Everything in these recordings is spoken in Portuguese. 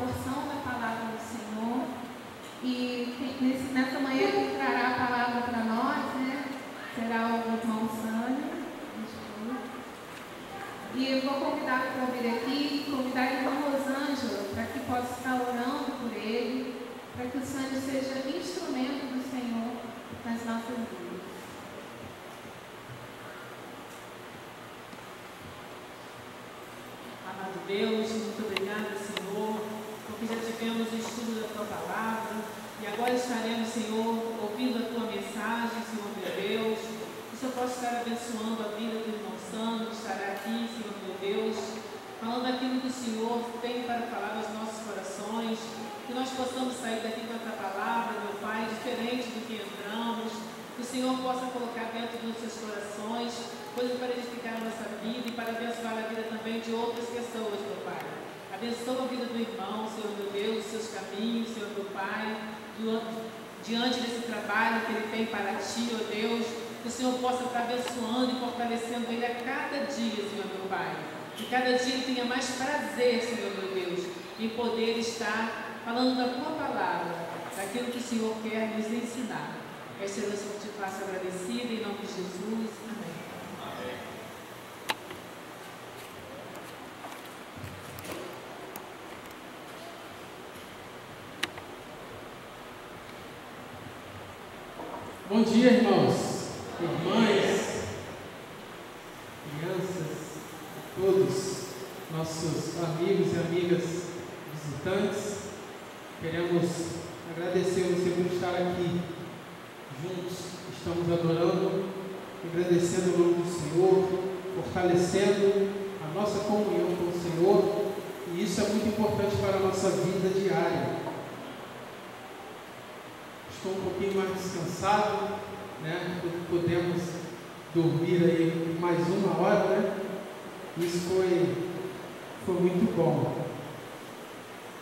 porção da palavra do Senhor. E nessa manhã quem trará a palavra para nós, né, será o irmão Sânio. E eu vou convidar para vir aqui, convidar a irmã Rosângela para que possa estar orando por ele, para que o Sânio seja instrumento do Senhor nas nossas vidas. Amado Deus, muito obrigada, Senhor, porque já tivemos o estudo da Tua Palavra e agora estaremos, Senhor, ouvindo a Tua mensagem, Senhor meu Deus. Que o Senhor possa estar abençoando a vida do irmão Sandro, que estará aqui, Senhor meu Deus, falando aquilo que o Senhor tem para falar aos nossos corações, que nós possamos sair daqui com essa palavra, meu Pai, diferente do que entramos, que o Senhor possa colocar dentro dos seus corações coisas para edificar a nossa vida e para abençoar a vida também de outras pessoas, meu Pai. Abençoa a vida do irmão, Senhor meu Deus, os seus caminhos, Senhor meu Pai, diante desse trabalho que ele tem para Ti, ó Deus, que o Senhor possa estar abençoando e fortalecendo ele a cada dia, Senhor meu Pai. Que cada dia ele tenha mais prazer, Senhor meu Deus, em poder estar falando da Tua palavra, daquilo que o Senhor quer nos ensinar. Esta oração eu te faço agradecida, em nome de Jesus. Amém. Bom dia, irmãos, irmãs, crianças, todos nossos amigos e amigas visitantes. Queremos agradecer você por estar aqui juntos. Estamos adorando, agradecendo o nome do Senhor, fortalecendo a nossa comunhão com o Senhor, e isso é muito importante para a nossa vida diária. Estou um pouquinho mais descansado, né? Podemos dormir aí mais uma hora, né? Isso foi muito bom.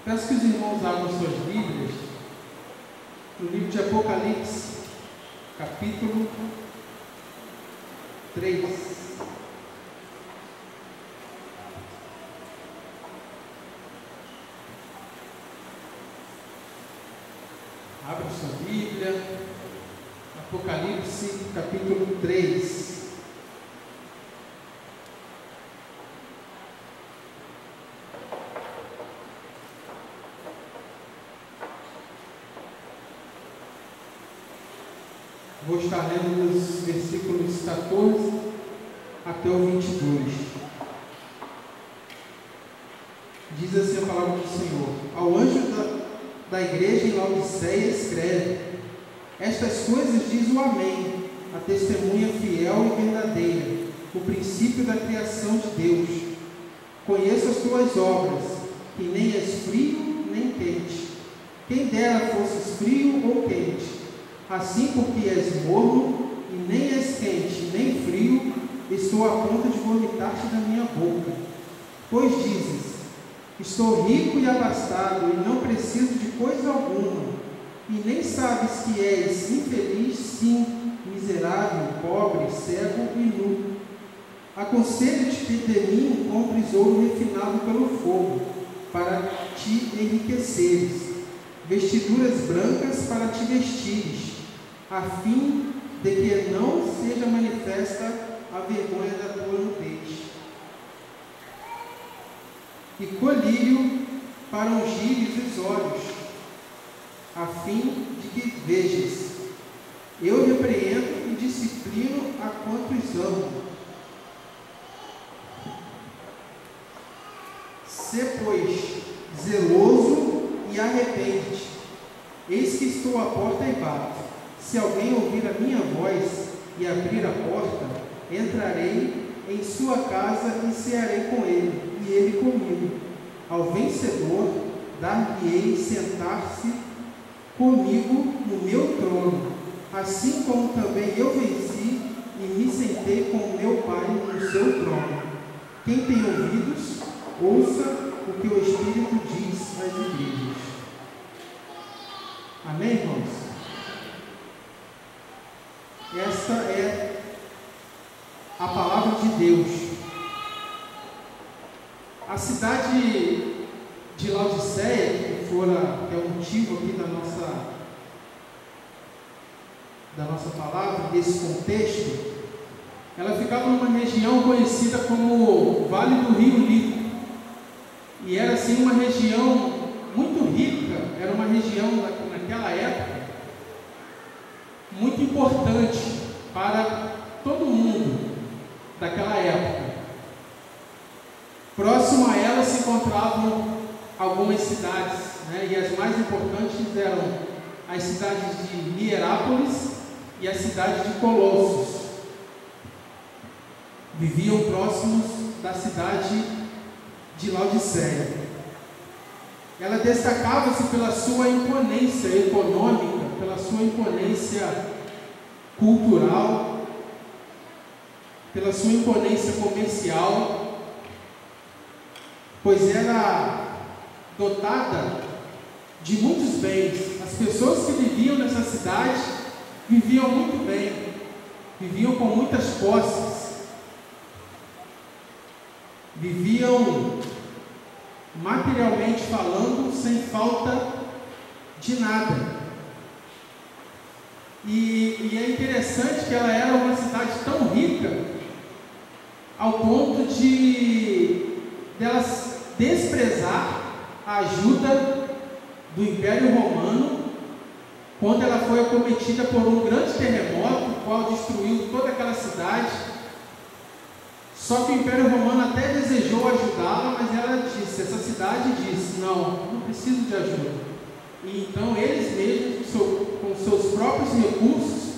Peço que os irmãos abram suas Bíblias no livro de Apocalipse, capítulo 3. Abra sua Bíblia, Apocalipse, capítulo 3. Vou estar lendo os versículos 14 até o 22. Diz assim a palavra do Senhor: Ao anjo da igreja em Laodiceia escreve: Estas coisas diz o Amém, a testemunha fiel e verdadeira, o princípio da criação de Deus. Conheço as tuas obras, que nem és frio nem quente. Quem dera fosses frio ou quente. Assim, porque és morno e nem és quente nem frio, estou a ponto de vomitar-te da minha boca. Pois dizes: Estou rico e abastado e não preciso de coisa alguma, e nem sabes que és infeliz, sim, miserável, pobre, cego e nu. Aconselho-te que de mim compres ouro refinado pelo fogo, para te enriqueceres, vestiduras brancas para te vestires, a fim de que não seja manifesta a vergonha da tua nudez, e colírio para ungires os olhos, a fim de que vejas. Eu repreendo e disciplino a quantos amo. Sê, pois, zeloso e arrepende-te. Eis que estou à porta e bato. Se alguém ouvir a minha voz e abrir a porta, entrarei em sua casa e cearei com ele, e ele comigo. Ao vencedor, dar-lhe-ei sentar-se comigo no meu trono, assim como também eu venci e me sentei com meu Pai no seu trono. Quem tem ouvidos, ouça o que o Espírito diz às igrejas. Amém, irmãos? Esta é a palavra de Deus. A cidade de Laodiceia, que é o motivo aqui da nossa palavra, desse contexto, ela ficava numa região conhecida como Vale do Rio Lico, e era assim uma região muito rica, era uma região naquela época muito importante para todo mundo daquela época. Próximo a ela se encontravam algumas cidades, né? E as mais importantes eram as cidades de Hierápolis e a cidade de Colossos. Viviam próximos da cidade de Laodiceia. Ela destacava-se pela sua imponência econômica, pela sua imponência cultural, pela sua imponência comercial, pois era dotada de muitos bens. As pessoas que viviam nessa cidade viviam muito bem, viviam com muitas posses, viviam materialmente falando sem falta de nada. E é interessante que ela era uma cidade tão rica ao ponto de delas desprezar a ajuda do Império Romano quando ela foi acometida por um grande terremoto, o qual destruiu toda aquela cidade. Só que o Império Romano até desejou ajudá-la, mas essa cidade disse: não preciso de ajuda. E então eles mesmos, com seus próprios recursos,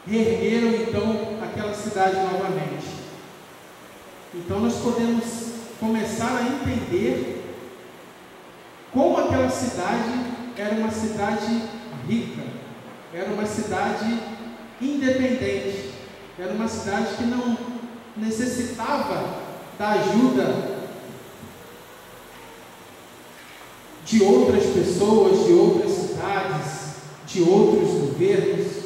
reergueram então aquela cidade novamente. Então nós podemos começar a entender como aquela cidade era uma cidade rica, era uma cidade independente, era uma cidade que não necessitava da ajuda de outras pessoas, de outras cidades, de outros governos.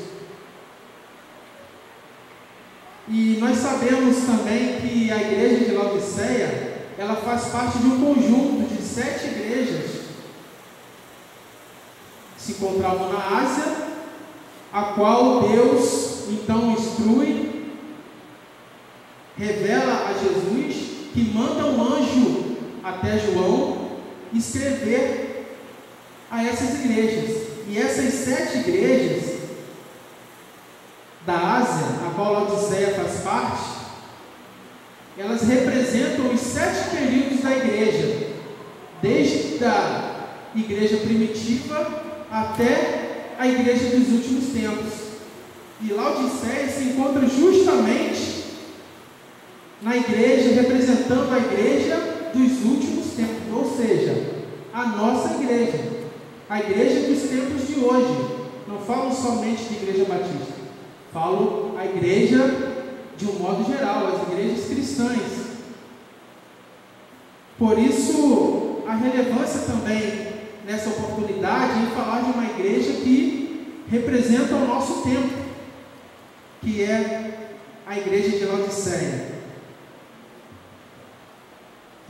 E nós sabemos também que a igreja de Laodiceia, ela faz parte de um conjunto de 7 igrejas que se encontravam na Ásia, a qual Deus então instrui, revela a Jesus, que manda um anjo até João escrever a essas igrejas. E essas 7 igrejas da Ásia, a qual Laodiceia faz parte, elas representam os 7 períodos da igreja, desde a igreja primitiva até a igreja dos últimos tempos. E Laodiceia se encontra justamente na igreja, representando a igreja dos últimos tempos, ou seja, a nossa igreja, a igreja dos tempos de hoje. Não falo somente de igreja batista, falo a igreja de um modo geral, as igrejas cristãs. Por isso, a relevância também nessa oportunidade em falar de uma igreja que representa o nosso tempo, que é a igreja de Laodiceia.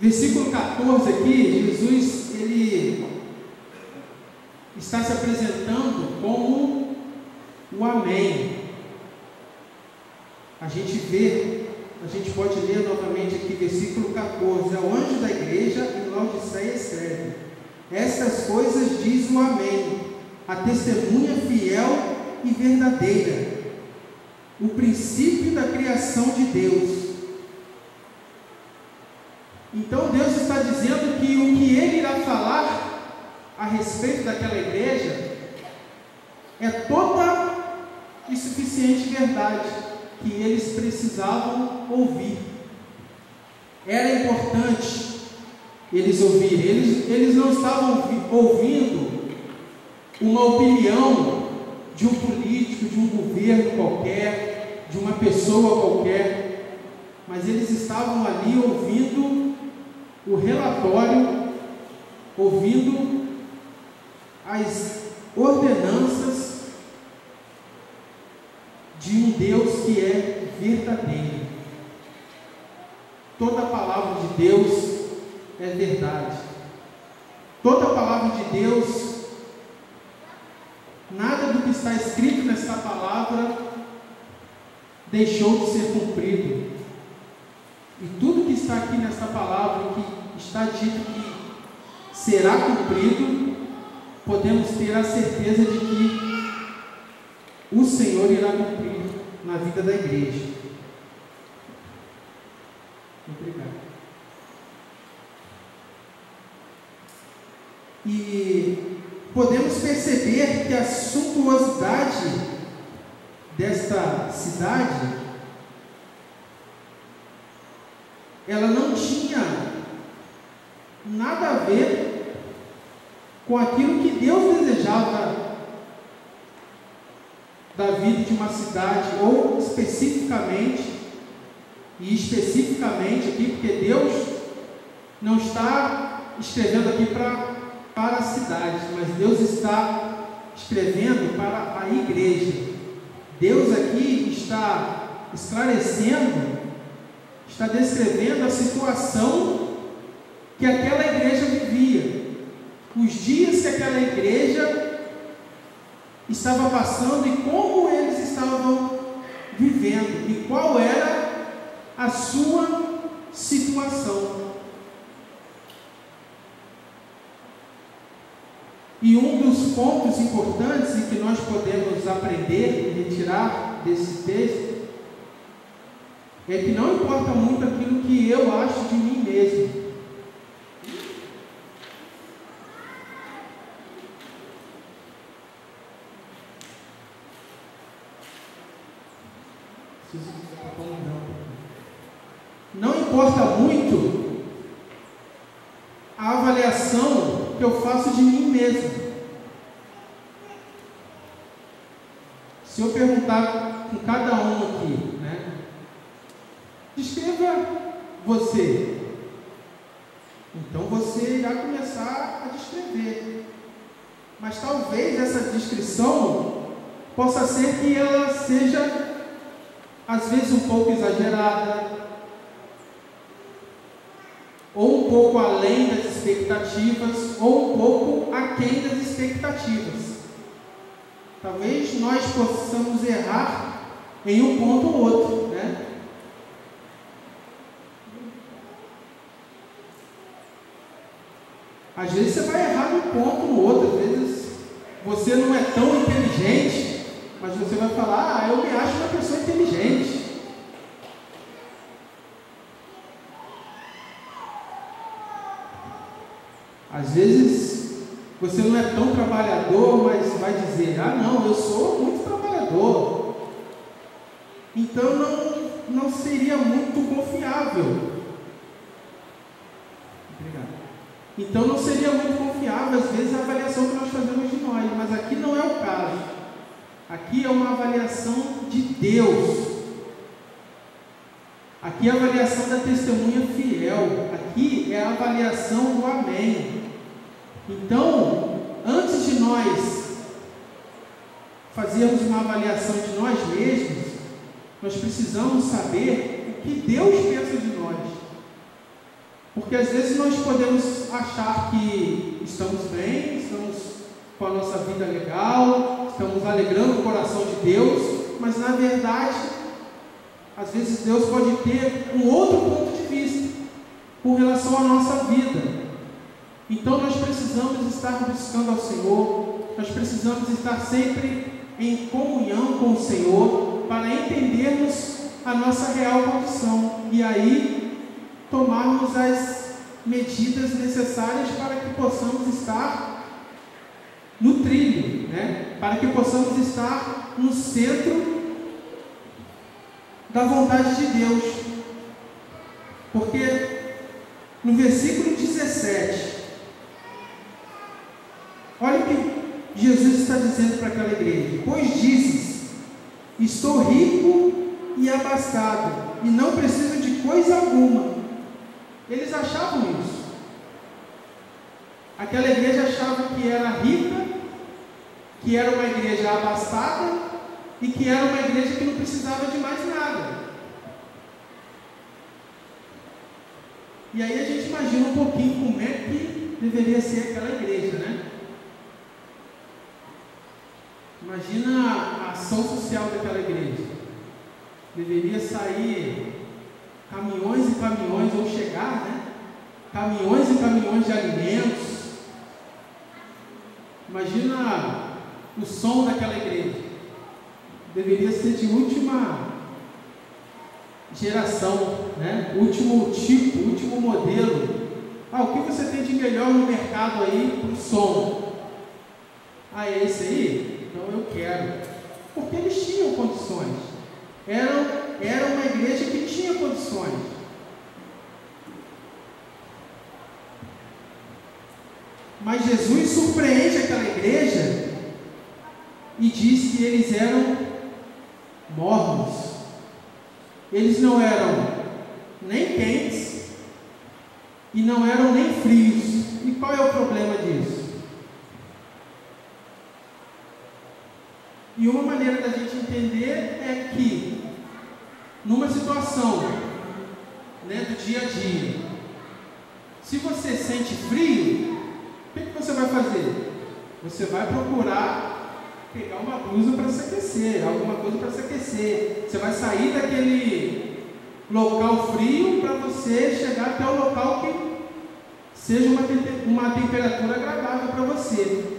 Versículo 14 aqui, Jesus ele está se apresentando como o Amém. A gente pode ler novamente aqui, versículo 14: ao anjo da igreja em Laodiceia escreve: estas coisas diz o Amém, a testemunha fiel e verdadeira, o princípio da criação de Deus. Então Deus está dizendo que o que Ele irá falar a respeito daquela igreja é toda e suficiente verdade que eles precisavam ouvir. Era importante eles ouvirem. Eles não estavam ouvindo uma opinião de um político, de um governo qualquer, de uma pessoa qualquer, mas eles estavam ali ouvindo o relatório, ouvindo as ordenanças de um Deus que é verdadeiro. Toda a palavra de Deus é verdade. palavra de Deus, nada do que está escrito nesta palavra deixou de ser cumprido. E tudo que está aqui nesta palavra, que está dito que será cumprido, podemos ter a certeza de que o Senhor irá cumprir na vida da igreja. Obrigado. E podemos perceber que a suntuosidade desta cidade, ela não tinha nada a ver com aquilo que Deus desejava da vida de uma cidade, ou especificamente aqui, porque Deus não está escrevendo aqui para a cidade, mas Deus está escrevendo para a igreja. Deus aqui está esclarecendo, está descrevendo a situação que aquela igreja vivia, os dias que aquela igreja estava passando e como eles estavam vivendo e qual era a sua situação. E um dos pontos importantes em que nós podemos aprender e retirar desse texto é que não importa muito aquilo que eu acho de mim mesmo. Não importa muito a avaliação que eu faço de mim mesmo. Se eu perguntar com cada um aqui, descreva você, então você irá começar a descrever. Mas talvez essa descrição possa ser que ela seja, às vezes, um pouco exagerada, ou um pouco além das expectativas, ou um pouco aquém das expectativas. Talvez nós possamos errar em um ponto ou outro, Às vezes você vai errar num ponto ou outro, às vezes você não é tão inteligente, mas você vai falar, eu me acho uma pessoa inteligente. Às vezes você não é tão trabalhador, mas vai dizer, não, eu sou muito trabalhador. Então não seria muito confiável. Obrigado. Então não seria muito confiável, às vezes, a avaliação que nós fazemos de nós, mas aqui não é o caso. Aqui é uma avaliação de Deus. Aqui é a avaliação da testemunha fiel. Aqui é a avaliação do amém. Então, antes de nós fazermos uma avaliação de nós mesmos, nós precisamos saber o que Deus pensa de nós. Porque às vezes nós podemos achar que estamos bem, estamos com a nossa vida legal, estamos alegrando o coração de Deus, mas na verdade, às vezes Deus pode ter um outro ponto de vista com relação à nossa vida. Então nós precisamos estar buscando ao Senhor, nós precisamos estar sempre em comunhão com o Senhor, para entendermos a nossa real condição, e aí tomarmos as medidas necessárias para que possamos estar no trilho, para que possamos estar no centro da vontade de Deus. Porque no versículo 17, olha o que Jesus está dizendo para aquela igreja: pois dizes, estou rico e abastado, e não preciso de coisa alguma. Eles achavam isso. Aquela igreja achava que era rica, que era uma igreja abastada e que era uma igreja que não precisava de mais nada. E aí a gente imagina um pouquinho como é que deveria ser aquela igreja, né? Imagina a ação social daquela igreja. Deveria sair caminhões e caminhões, ou chegar, né? Caminhões e caminhões de alimentos. Imagina o som daquela igreja. Deveria ser de última geração, né? Último tipo, último modelo. O que você tem de melhor no mercado aí para o som? É esse aí? Então eu quero. Porque eles tinham condições. Era uma igreja que tinha condições. Mas Jesus surpreende aquela igreja e diz que eles eram mornos. Eles não eram nem quentes e não eram nem frios. E qual é o problema disso? E uma maneira da gente entender é que, numa situação, né, do dia a dia, se você sente frio, o que você vai fazer? Você vai procurar pegar uma blusa para se aquecer, alguma coisa para se aquecer. Você vai sair daquele local frio para você chegar até o local que seja uma temperatura agradável para você.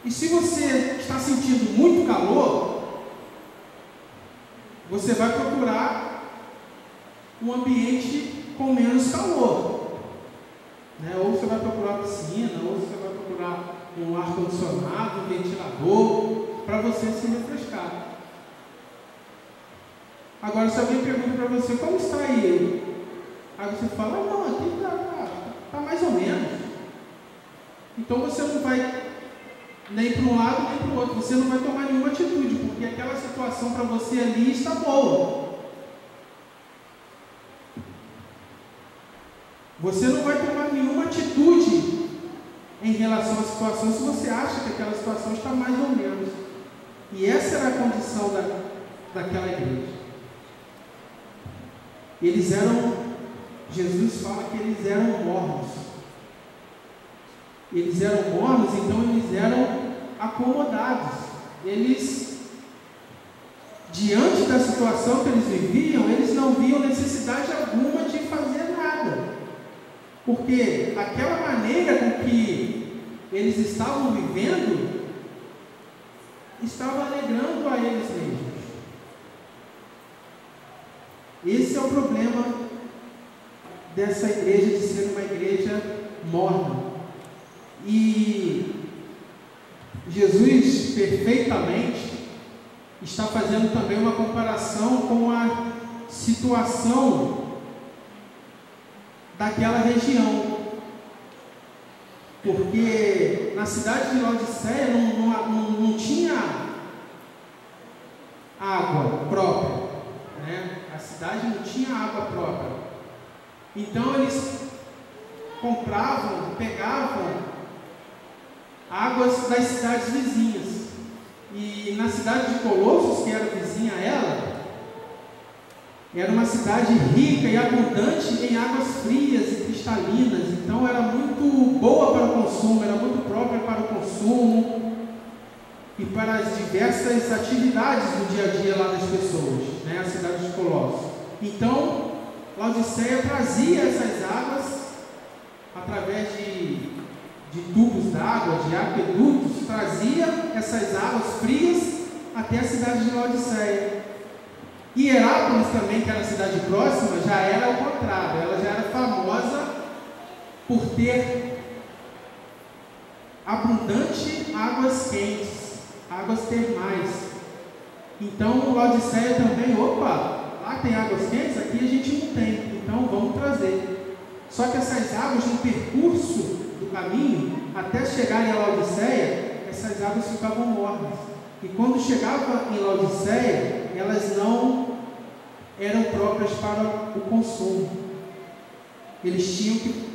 E se você está sentindo muito calor, você vai procurar um ambiente com menos calor, né? Ou você vai procurar piscina, ou você vai procurar um ar-condicionado, um ventilador, para você se refrescar. Agora, se alguém pergunta para você, como está aí? Aí você fala, não, aqui está mais ou menos. Então você não vai nem para um lado nem para o outro, você não vai tomar nenhuma atitude, porque aquela situação para você ali está boa. Você não vai tomar nenhuma atitude em relação à situação se você acha que aquela situação está mais ou menos. E essa era a condição daquela igreja. Jesus fala que eles eram mornos. Eles eram mornos, então eles eram acomodados. Eles, diante da situação que eles viviam, eles não viam necessidade alguma de fazer nada. Porque aquela maneira com que eles estavam vivendo estava alegrando a eles mesmos. Esse é o problema dessa igreja, de ser uma igreja morna. E Jesus perfeitamente está fazendo também uma comparação com a situação daquela região, porque na cidade de Laodiceia não tinha água própria, né? A cidade não tinha água própria. Então eles pegavam águas das cidades vizinhas. E na cidade de Colossos, que era vizinha a ela, era uma cidade rica e abundante em águas frias e cristalinas. Então era muito boa para o consumo, era muito própria para o consumo e para as diversas atividades do dia a dia lá das pessoas, né? A cidade de Colossos. Então Laodiceia trazia essas águas através de tubos d'água, de aquedutos, trazia essas águas frias até a cidade de Laodiceia. E Herápolis também, que era a cidade próxima, já era ao contrário, ela já era famosa por ter abundante águas quentes, águas termais. Então Laodiceia também, lá tem águas quentes, aqui a gente não tem, então vamos trazer. Só que essas águas, no percurso do caminho, até chegarem a Laodiceia, essas águas ficavam mornas. E quando chegava em Laodiceia, elas não eram próprias para o consumo. Eles tinham que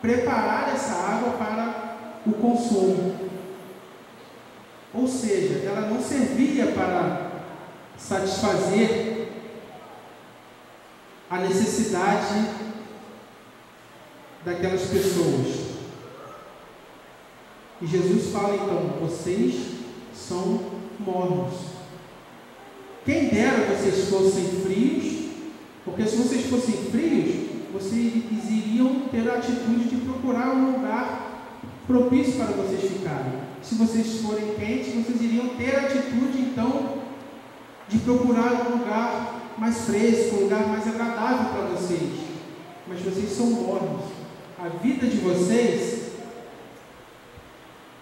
preparar essa água para o consumo. Ou seja, ela não servia para satisfazer a necessidade daquelas pessoas. E Jesus fala então: vocês são mornos. Quem dera vocês fossem frios, porque se vocês fossem frios, vocês iriam ter a atitude de procurar um lugar propício para vocês ficarem. Se vocês forem quentes, vocês iriam ter a atitude então de procurar um lugar mais fresco, um lugar mais agradável para vocês. Mas vocês são mornos. A vida de vocês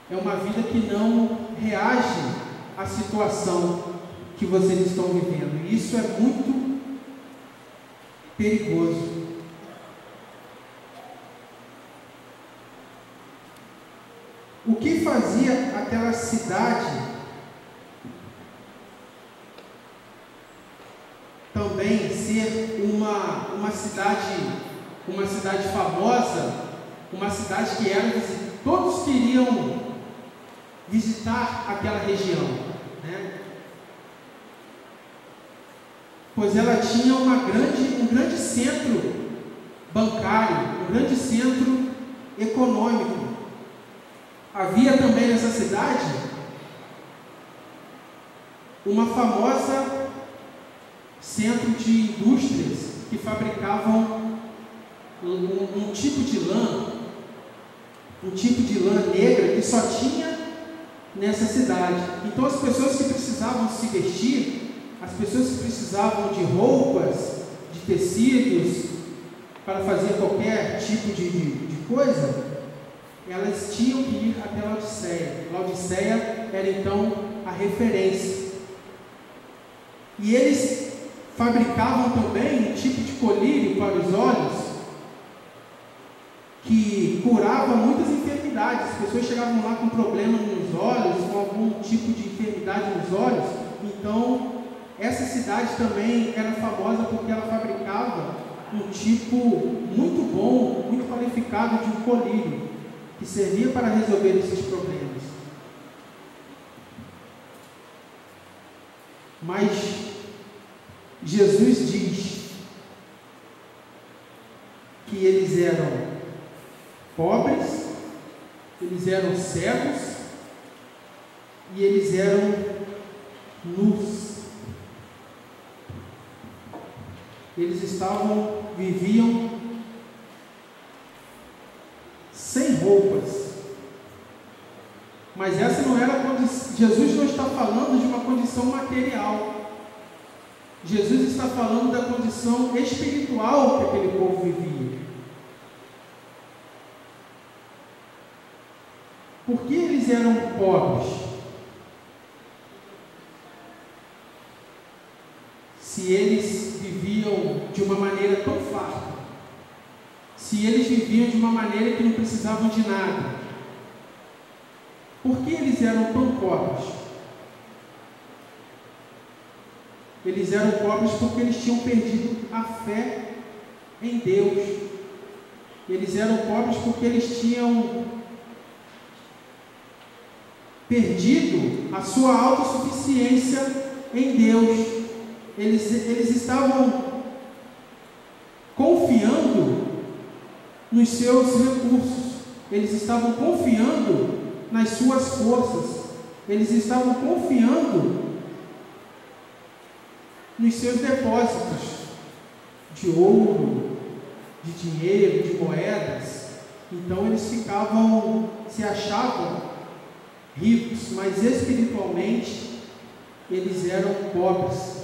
é uma vida que não reage à situação que vocês estão vivendo. E isso é muito perigoso. O que fazia aquela cidade também ser uma cidade famosa, uma cidade que era, todos queriam visitar aquela região, né? Pois ela tinha um grande centro bancário, um grande centro econômico. Havia também nessa cidade uma famosa centro de indústrias que fabricavam um tipo de lã negra que só tinha nessa cidade. Então as pessoas que precisavam se vestir, as pessoas que precisavam de roupas, de tecidos, para fazer qualquer tipo de coisa, elas tinham que ir até Laodiceia. Laodiceia era então a referência. E eles fabricavam também um tipo de colírio para os olhos que curava muitas enfermidades. As pessoas chegavam lá com problema nos olhos, com algum tipo de enfermidade nos olhos. Então, essa cidade também era famosa porque ela fabricava um tipo muito bom, muito qualificado de um colírio, que servia para resolver esses problemas. Mas Jesus diz que eles eram pobres, eles eram cegos e eles eram nus. Eles viviam sem roupas. Mas essa não era a condição. Jesus não está falando de uma condição material. Jesus está falando da condição espiritual que aquele povo vivia. Por que eles eram pobres? Se eles viviam de uma maneira tão farta, se eles viviam de uma maneira que não precisavam de nada, por que eles eram tão pobres? Eles eram pobres porque eles tinham perdido a fé em Deus. Eles eram pobres porque eles tinham perdido a sua autossuficiência em Deus. Eles estavam confiando nos seus recursos, eles estavam confiando nas suas forças, eles estavam confiando nos seus depósitos de ouro, de dinheiro, de moedas. Então eles se achavam ricos, mas espiritualmente eles eram pobres.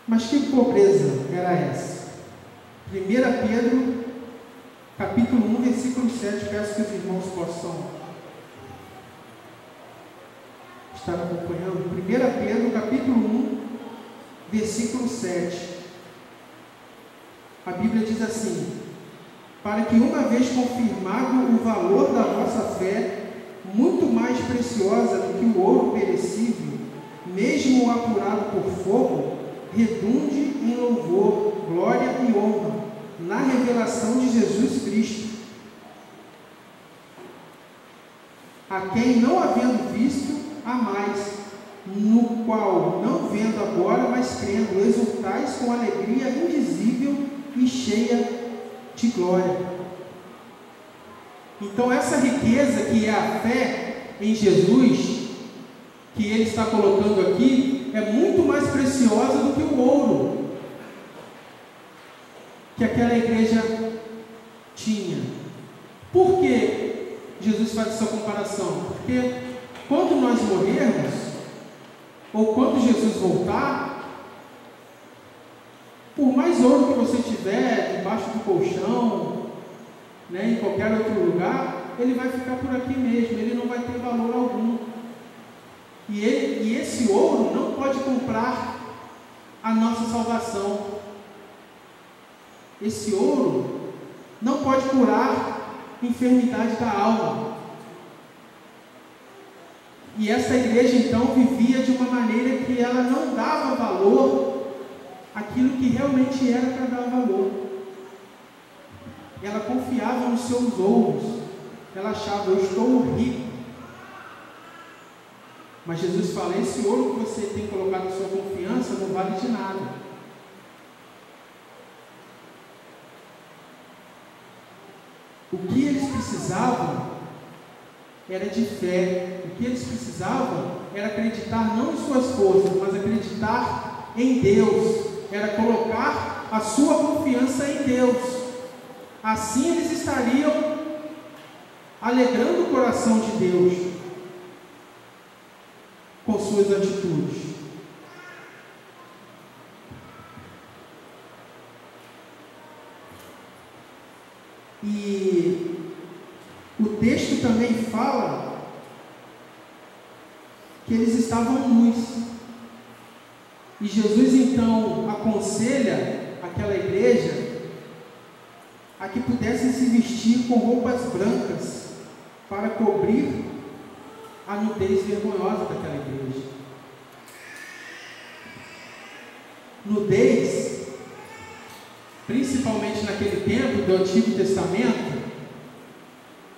Mas que pobreza era essa? 1 Pedro, capítulo 1, versículo 7, peço que os irmãos possam estar acompanhando. 1 Pedro, capítulo 1, versículo 7. A Bíblia diz assim: para que uma vez confirmado o valor da vossa fé, muito mais preciosa do que o ouro perecível, mesmo apurado por fogo, redunde em louvor, glória e honra na revelação de Jesus Cristo. a quem, não havendo visto, amais, no qual, não vendo agora, mas crendo, exultais com alegria indizível e cheia de glória. Então essa riqueza que é a fé em Jesus, que ele está colocando aqui, é muito mais preciosa do que o ouro que aquela igreja tinha. Por que Jesus faz essa comparação? Porque quando nós morrermos, ou quando Jesus voltar, por mais ouro que você tiver debaixo do colchão, em qualquer outro lugar, ele vai ficar por aqui mesmo, ele não vai ter valor algum. E esse ouro não pode comprar a nossa salvação. Esse ouro não pode curar a enfermidade da alma. E essa igreja então vivia de uma maneira que ela não dava valor àquilo que realmente era para dar valor. Ela confiava nos seus ouros. Ela achava: eu estou rico. Mas Jesus fala: esse ouro que você tem colocado sua confiança não vale de nada. O que eles precisavam era de fé. O que eles precisavam era acreditar não em suas forças, mas acreditar em Deus. Era colocar a sua confiança em Deus. Assim eles estariam alegrando o coração de Deus com suas atitudes. E o texto também fala que eles estavam nus. E Jesus então aconselha aquela igreja a que pudessem se vestir com roupas brancas para cobrir a nudez vergonhosa daquela igreja. Nudez, principalmente naquele tempo do Antigo Testamento,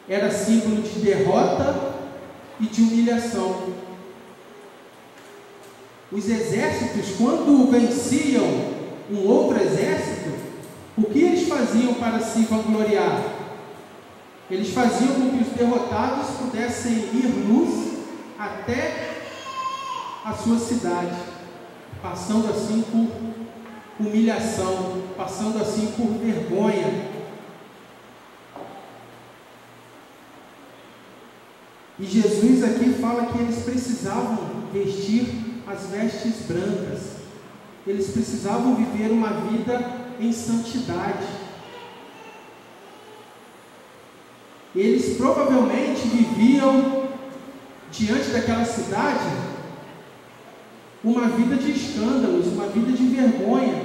era símbolo de derrota e de humilhação. Os exércitos, quando venciam um outro exército, o que eles faziam para se vangloriar? Eles faziam com que os derrotados pudessem ir nus até a sua cidade, passando assim por humilhação, passando assim por vergonha. E Jesus aqui fala que eles precisavam vestir as vestes brancas, eles precisavam viver uma vida em santidade. Eles provavelmente viviam diante daquela cidade uma vida de escândalos, uma vida de vergonha.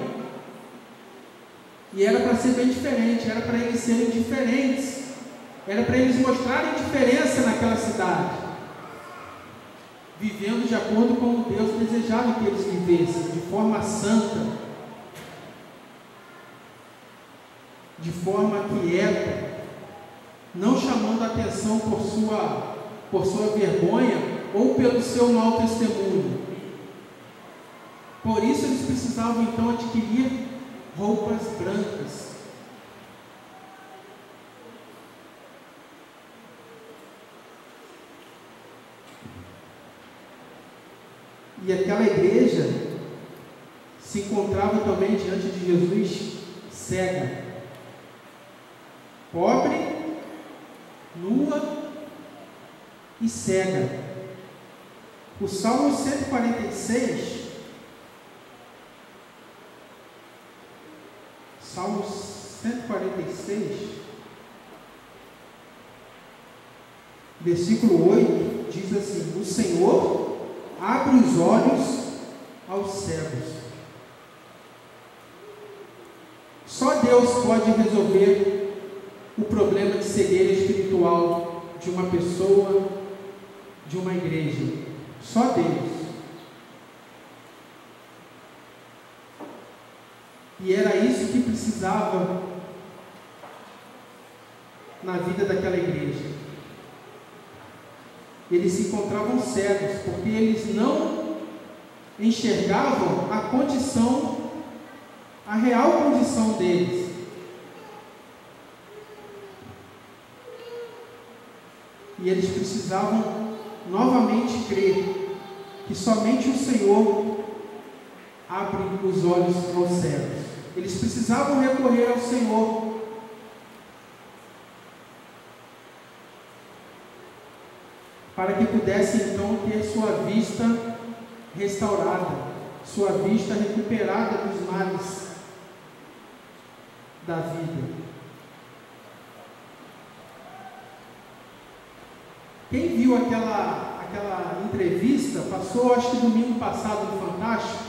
E era para ser bem diferente, era para eles serem diferentes, era para eles mostrarem diferença naquela cidade, vivendo de acordo com o Deus desejava que eles vivessem, de forma santa, de forma quieta, não chamando a atenção por sua vergonha ou pelo seu mau testemunho. Por isso eles precisavam então adquirir roupas brancas. E aquela igreja se encontrava também diante de Jesus cega, pobre, nua e cega. O Salmo 146, Salmo 146, versículo 8, diz assim: o Senhor abre os olhos aos cegos. Só Deus pode resolver o problema de cegueira espiritual de uma pessoa, de uma igreja. Só Deus. E era isso que precisava na vida daquela igreja. eles se encontravam cegos, porque eles não enxergavam a condição, a real condição deles. E eles precisavam novamente crer que somente o Senhor abre os olhos aos cegos. Eles precisavam recorrer ao Senhor para que pudessem então ter sua vista restaurada, sua vista recuperada dos males da vida. Quem viu aquela entrevista, passou acho que domingo passado no Fantástico,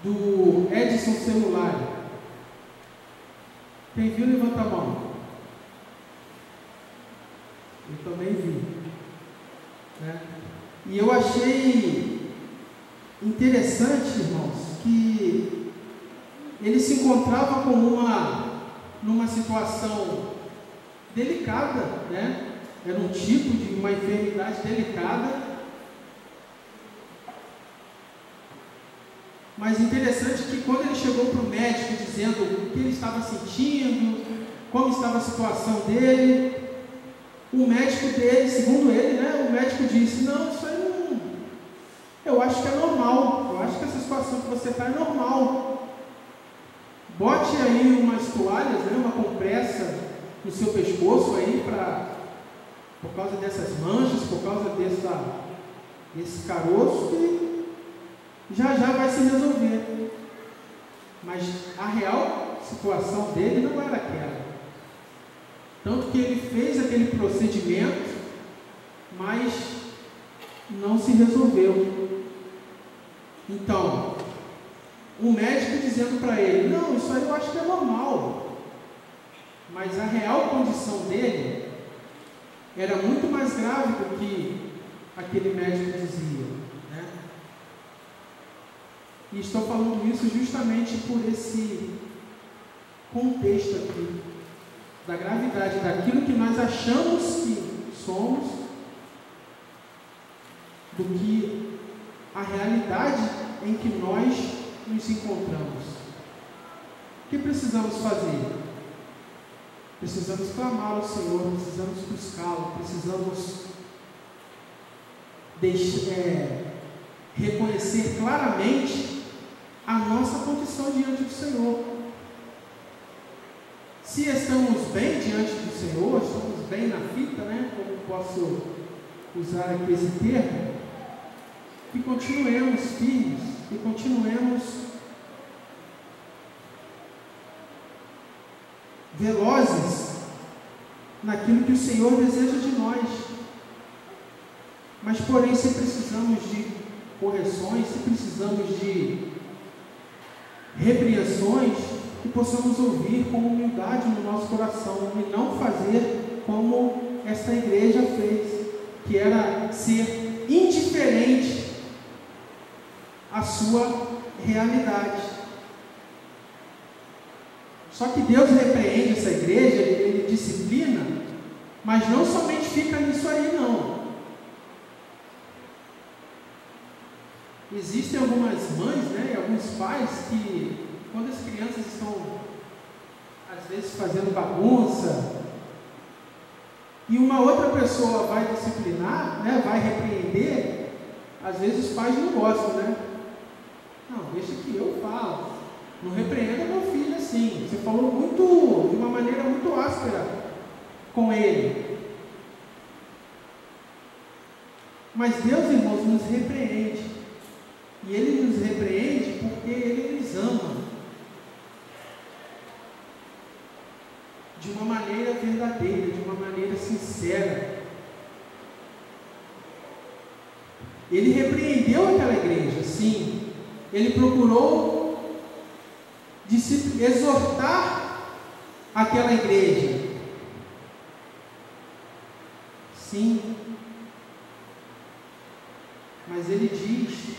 do Edson Celulari? Quem viu, levanta a mão. Eu também vi. Né? E eu achei interessante, irmãos, que ele se encontrava numa situação delicada, né? Era um tipo de uma enfermidade delicada. Mas interessante que quando ele chegou para o médico dizendo o que ele estava sentindo, como estava a situação dele, o médico dele, segundo ele, né, o médico disse: não, isso aí não, eu acho que é normal, eu acho que essa situação que você está é normal. Bote aí umas toalhas, né, uma compressa no seu pescoço aí, por causa dessas manchas, por causa desse caroço, que já vai se resolver. Mas a real situação dele não era aquela. Tanto que ele fez aquele procedimento, mas não se resolveu. Então, o médico dizendo para ele: não, isso aí eu acho que é normal. Mas a real condição dele era muito mais grave do que aquele médico dizia, né? E estou falando isso justamente por esse contexto aqui, da gravidade daquilo que nós achamos que somos, do que a realidade em que nós nos encontramos. O que precisamos fazer? Precisamos clamar ao Senhor, precisamos buscá-lo, precisamos reconhecer claramente a nossa condição diante do Senhor. Se estamos bem diante do Senhor, estamos bem na fita, né? Como posso usar aqui esse termo, que continuemos firmes, que continuemos velozes naquilo que o Senhor deseja de nós. Mas, porém, se precisamos de correções, se precisamos de repreensões, que possamos ouvir com humildade no nosso coração e não fazer como esta igreja fez, que era ser indiferente à sua realidade. Só que Deus repreende essa igreja, Ele disciplina, mas não somente fica nisso aí, não. Existem algumas mães, né, e alguns pais que, quando as crianças estão, às vezes, fazendo bagunça, e uma outra pessoa vai disciplinar, né, vai repreender, às vezes os pais não gostam, né? Não, deixa que eu falo. Não repreenda meu filho assim. Você falou de uma maneira muito áspera com ele. Mas Deus, irmãos, nos repreende. E Ele nos repreende porque Ele nos ama. De uma maneira verdadeira, de uma maneira sincera. Ele repreendeu aquela igreja, sim. Ele procurou exortar aquela igreja. Sim. Mas ele diz,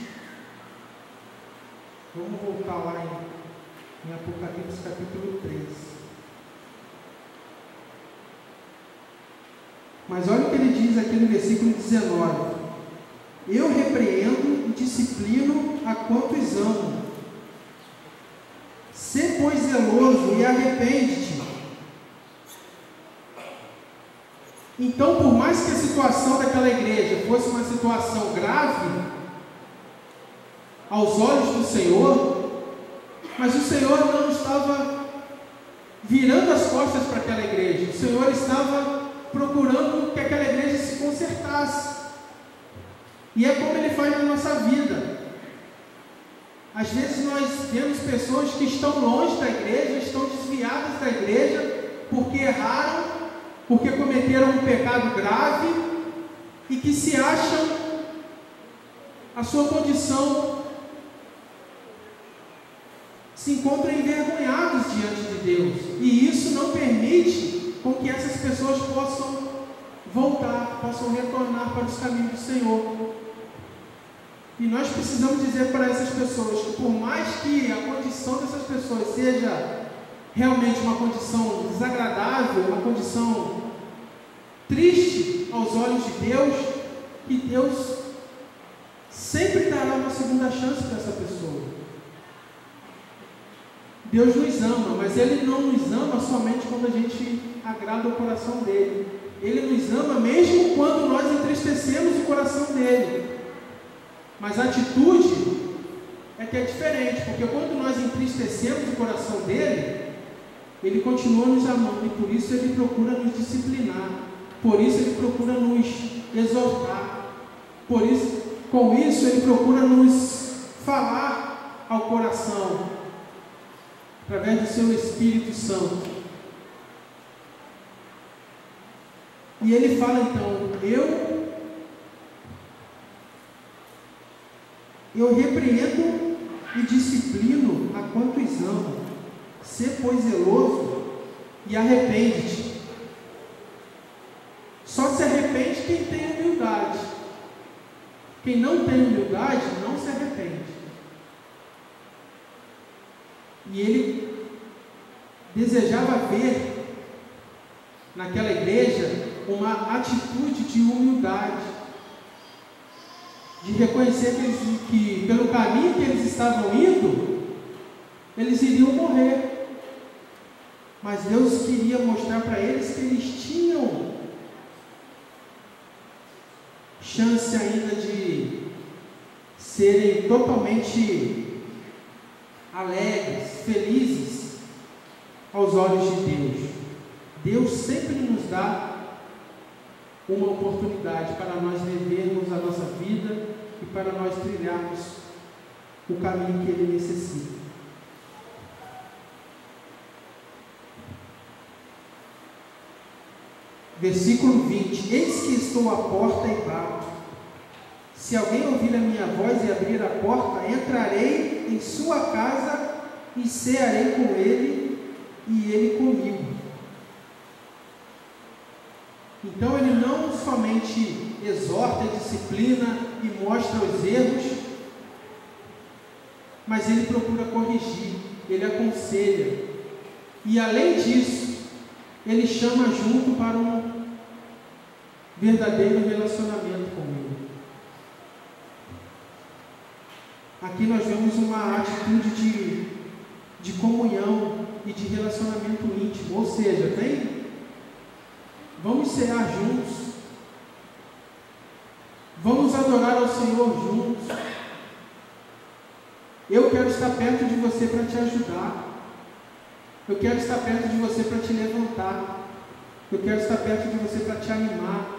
vamos voltar lá em Apocalipse capítulo 3. Mas olha o que ele diz aqui no versículo 19: eu repreendo e disciplino a quantos amo. Sê, pois, zeloso e arrepende-te. Então, por mais que a situação daquela igreja fosse uma situação grave aos olhos do Senhor, mas o Senhor não estava virando as costas para aquela igreja. O Senhor estava procurando que aquela igreja se consertasse. E é como Ele faz na nossa vida. Às vezes nós vemos pessoas que estão longe da igreja, estão desviadas da igreja, porque erraram, porque cometeram um pecado grave, e que se acham a sua condição, se encontram envergonhados diante de Deus, e isso não permite com que essas pessoas possam voltar, possam retornar para os caminhos do Senhor. E nós precisamos dizer para essas pessoas que, por mais que a condição dessas pessoas seja realmente uma condição desagradável, uma condição triste aos olhos de Deus, que Deus sempre dará uma segunda chance para essa pessoa. Deus nos ama, mas Ele não nos ama somente quando a gente agrada o coração dEle. Ele nos ama mesmo quando nós entristecemos o coração dEle. Mas a atitude é que é diferente, porque quando nós entristecemos o coração dEle, Ele continua nos amando, e por isso Ele procura nos disciplinar, por isso Ele procura nos exortar, por isso, com isso Ele procura nos falar ao coração, através do seu Espírito Santo. E Ele fala então: eu repreendo e disciplino a quantos amo. Sê, pois, zeloso e arrepende-te. Só se arrepende quem tem humildade. Quem não tem humildade não se arrepende. E ele desejava ver naquela igreja uma atitude de humildade, de reconhecer que pelo caminho que eles estavam indo, eles iriam morrer. Mas Deus queria mostrar para eles que eles tinham chance ainda de serem totalmente alegres, felizes aos olhos de Deus. Deus sempre nos dá uma oportunidade para nós vivermos a nossa vida e para nós trilharmos o caminho que Ele necessita. Versículo 20: eis que estou à porta e bato. Se alguém ouvir a minha voz e abrir a porta, entrarei em sua casa e cearei com ele e ele comigo. Então Ele não somente exorta, disciplina e mostra os erros, mas Ele procura corrigir, Ele aconselha. E além disso, Ele chama junto para um verdadeiro relacionamento com Ele. Aqui nós vemos uma atitude de comunhão e de relacionamento íntimo, ou seja, vamos cear juntos, vamos adorar ao Senhor juntos. Eu quero estar perto de você para te ajudar, eu quero estar perto de você para te levantar, eu quero estar perto de você para te animar,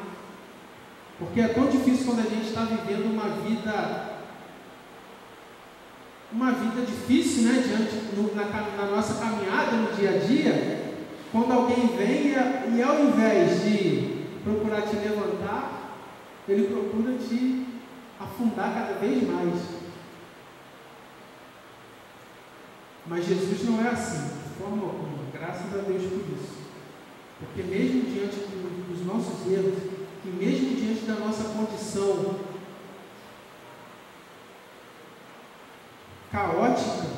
porque é tão difícil quando a gente está vivendo uma vida difícil, né, na nossa caminhada no dia a dia, quando alguém vem e ao invés de procurar te levantar, ele procura te afundar cada vez mais. Mas Jesus não é assim, de forma alguma, graças a Deus por isso. Porque mesmo diante dos nossos erros, e mesmo diante da nossa condição caótica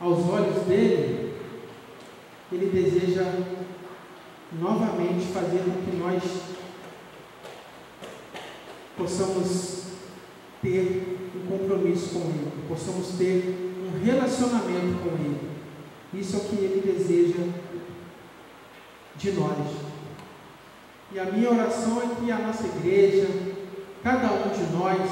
aos olhos dele, Ele deseja novamente fazer com que nós possamos ter um compromisso com Ele, possamos ter um relacionamento com Ele. Isso é o que Ele deseja de nós. E a minha oração é que a nossa igreja, cada um de nós,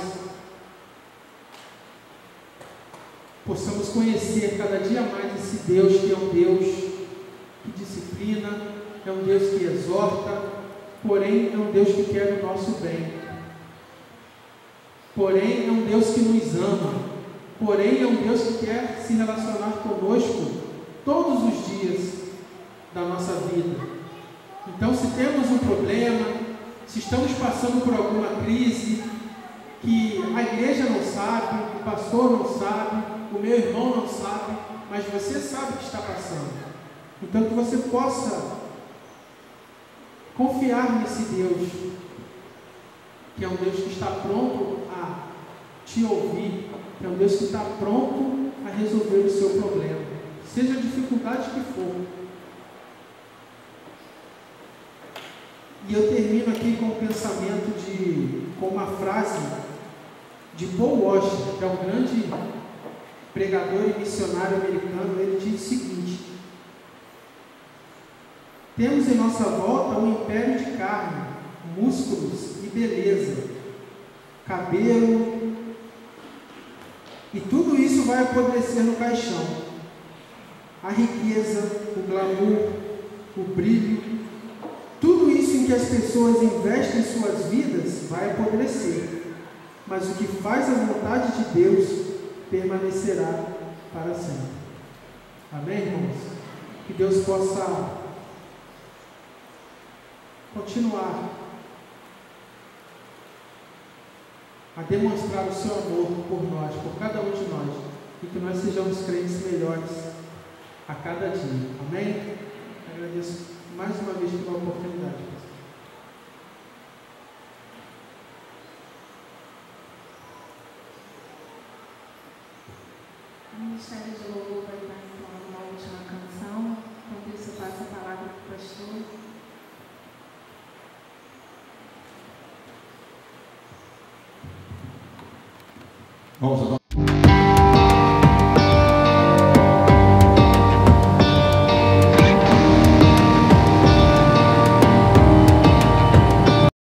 possamos conhecer cada dia mais esse Deus que é um Deus que disciplina, é um Deus que exorta, porém é um Deus que quer o nosso bem. Porém é um Deus que nos ama, porém é um Deus que quer se relacionar conosco todos os dias da nossa vida. Então, se temos um problema, se estamos passando por alguma crise que a igreja não sabe, o pastor não sabe, o meu irmão não sabe, mas você sabe o que está passando. Então, que você possa confiar nesse Deus, que é um Deus que está pronto a te ouvir, que é um Deus que está pronto a resolver o seu problema, seja a dificuldade que for. E eu termino aqui com um pensamento com uma frase de Paul Washer, que é um grande pregador e missionário americano. Ele diz o seguinte: temos em nossa volta um império de carne, músculos e beleza, cabelo, e tudo isso vai apodrecer no caixão. A riqueza, o glamour, o brilho, tudo isso em que as pessoas investem suas vidas vai apodrecer, mas o que faz a vontade de Deus permanecerá para sempre. Amém, irmãos? Que Deus possa continuar a demonstrar o seu amor por nós, por cada um de nós, e que nós sejamos crentes melhores a cada dia. Amém? Agradeço mais uma vez pela oportunidade. O Ministério de Louvor vai estar entoando uma última canção. Enquanto isso, eu passo a palavra para o pastor. Vamos adorar.